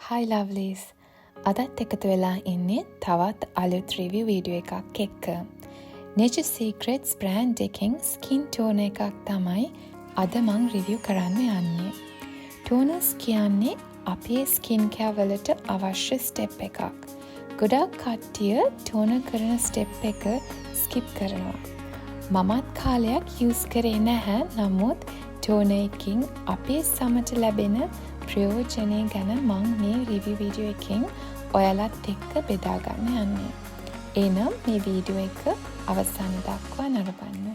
Hi lovelies. අදත් එකතු වෙලා ඉන්නේ තවත් අලුත් review video එකක් එක්ක. Nature Secrets brand එකෙන් skin toner එකක් තමයි අද මං review කරන්න යන්නේ. Toners කියන්නේ අපේ skin care වලට අවශ්‍ය step එකක්. ගොඩක් කට්ටිය toner කරන step එක skip කරනවා. මමත් කාලයක් use කරේ නැහැ. නමුත් toner එකකින් අපේ සමට ලැබෙන ප්‍රයෝජනය ගැන මං මේ රිවිව් වීඩියෝ එකෙන් ඔයාලත් එක්ක බෙදා ගන්න යන්නේ. එහෙනම් මේ වීඩියෝ එක අවසන් දක්වා නරඹන්න.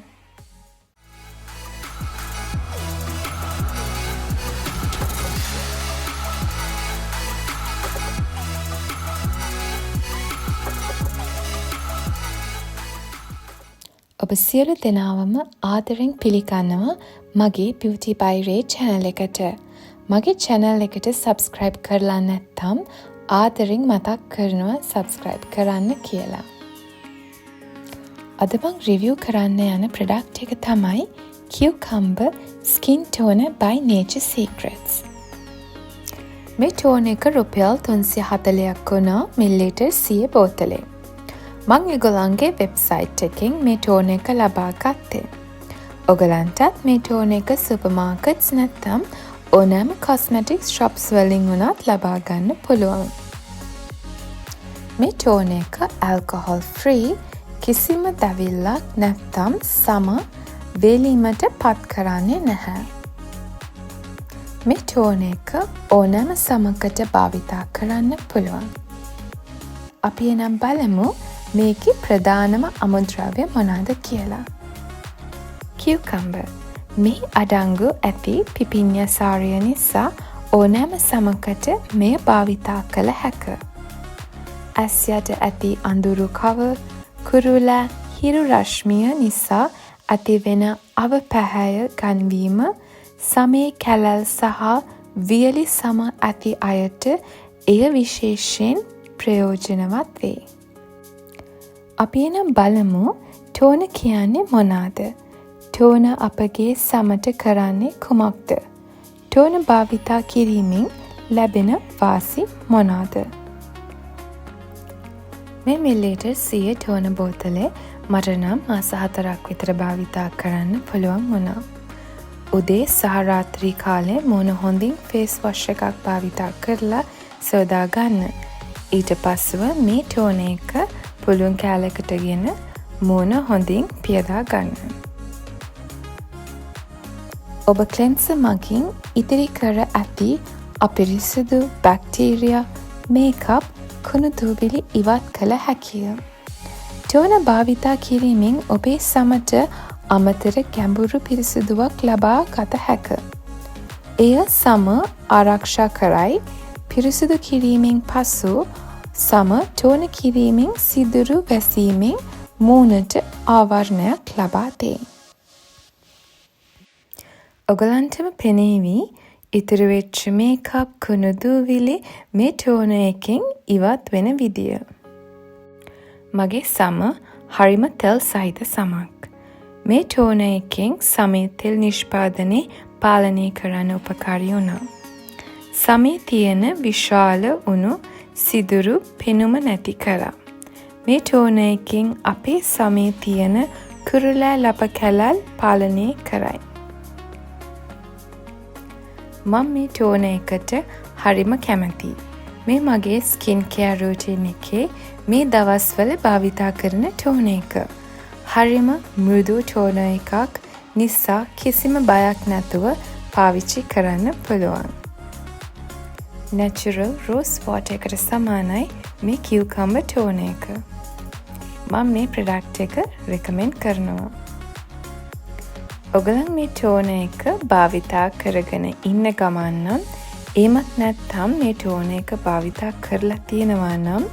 ඔබ සියලු දෙනාවම ආදරෙන් පිළිගන්නවා මගේ Beauty by Ray channel එකට. මගේ channel එකට subscribe කරලා නැත්නම් ආදරෙන් මතක් කරනවා subscribe කරන්න කියලා. අද මම review කරන්න යන product එක තමයි Cucumber Skin Toner by Nature Secrets. මේ toner එක රුපියල් 340ක් වුණා මිලිලීටර් 100 බෝතලේ. මම ඒගොල්ලන්ගේ website එකෙන් මේ toner එක ලබා ගත්තේ. ඔයගලන්ටත් මේ toner එක supermarkets නැත්නම් ඕනෑම cosmetics shops වලින් වුණත් ලබා ගන්න පුළුවන්. මේ toner එක alcohol free, කිසිම දැවිල්ලක් නැත්නම් සම වේලීමට පත් කරන්නේ නැහැ. මේ toner එක ඕනෑම සමකට භාවිතා කරන්න පුළුවන්. අපි එනම් බලමු මේකේ ප්‍රධානම අමුද්‍රව්‍ය මොනවාද කියලා. Cucumber මේ අඩංගු ඇති පිපිඤ්ඤ සාරය නිසා ඕනෑම සමකට මෙය භාවිතා කළ හැක. ඇස් යට ඇති අඳුරු කව, කුරුලා, හිරු රශ්මිය නිසා ඇතිවෙන අවපැහැය ගන්වීම, සමේ කැලල් සහ වියලි සම ඇති අයට එය විශේෂයෙන් ප්‍රයෝජනවත් වේ. අපි එනම් බලමු toner කියන්නේ මොනවාද? toner අපගේ සමට කරන්නේ කුමක්ද? toner භාවිතා කිරීමෙන් ලැබෙන වාසි මොනවාද? මේ මිලිලීටර් 100 toner බෝතලේ මට නම් මාස 4ක් විතර භාවිතා කරන්න පුළුවන් වුණා. උදේ සහ රාත්‍රී කාලේ මොන හොඳින් face wash එකක් භාවිතා කරලා සෝදා ගන්න. ඊට පස්සෙ මේ toner එක පුළුන් කෑල්ලකටගෙන මොන හොඳින් පියදා ගන්න. ඔබ ක්ලෙන්සර් මගින් ඉතිරි කර ඇති අපිරිසිදු බැක්ටීරියා, මේකප්, කුණු දුවිලි ඉවත් කළ හැකිය. toner භාවිතා කිරීමෙන් ඔබේ සමට අමතර ගැඹුරු පිරිසිදුවක් ලබා ගත හැක. එය සම ආරක්ෂා කරයි. පිරිසිදු කිරීමෙන් පසු සම toner කිරීමෙන් සිදුරු වැසීමෙන් මූණට ආවරණයක් ලබා දෙයි. ඔයගලන්ටම පෙනේවි ඉතුරු වෙච්ච මේකප්, කුණු දූවිලි මේ toner එකෙන් ඉවත් වෙන විදිය. මගේ සම හරිම තෙල් සහිත සමක්. මේ toner එකෙන් සමේ තෙල් නිෂ්පාදනය පාලනය කරන්න උපකාරී වුණා. සමේ තියෙන විශාල උණු සිදුරු පෙනුම නැති කරා. මේ toner එකෙන් අපේ සමේ තියෙන කුරුලෑ ලප කැලල් පාලනය කරයි. මම මේ toner එකට හරිම කැමතියි. මේ මගේ skin care routine එකේ මේ දවස්වල භාවිතා කරන toner එක. හරිම මෘදු toner එකක් නිසා කිසිම බයක් නැතුව පාවිච්චි කරන්න පුළුවන්. natural rose water එකට සමානයි මේ cucumber toner එක. මම මේ product එක recommend කරනවා. ඔයගලන් මේ toner එක භාවිතා කරගෙන ඉන්න ගමන් නම් එමත් නැත්නම් මේ toner එක භාවිතා කරලා තියෙනවා නම්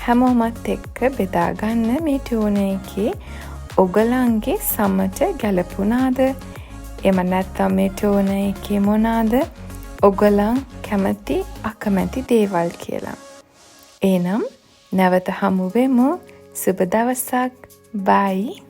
හැමෝමත් එක්ක බෙදා ගන්න මේ toner එකේ ඔයගලන්ගේ සමට ගැලපුණාද? එම නැත්නම් මේ toner එකේ මොනවාද ඔයගලන් කැමති අකමැති දේවල් කියලා. එහෙනම් නැවත හමු වෙමු. සුබ දවසක්. බයි.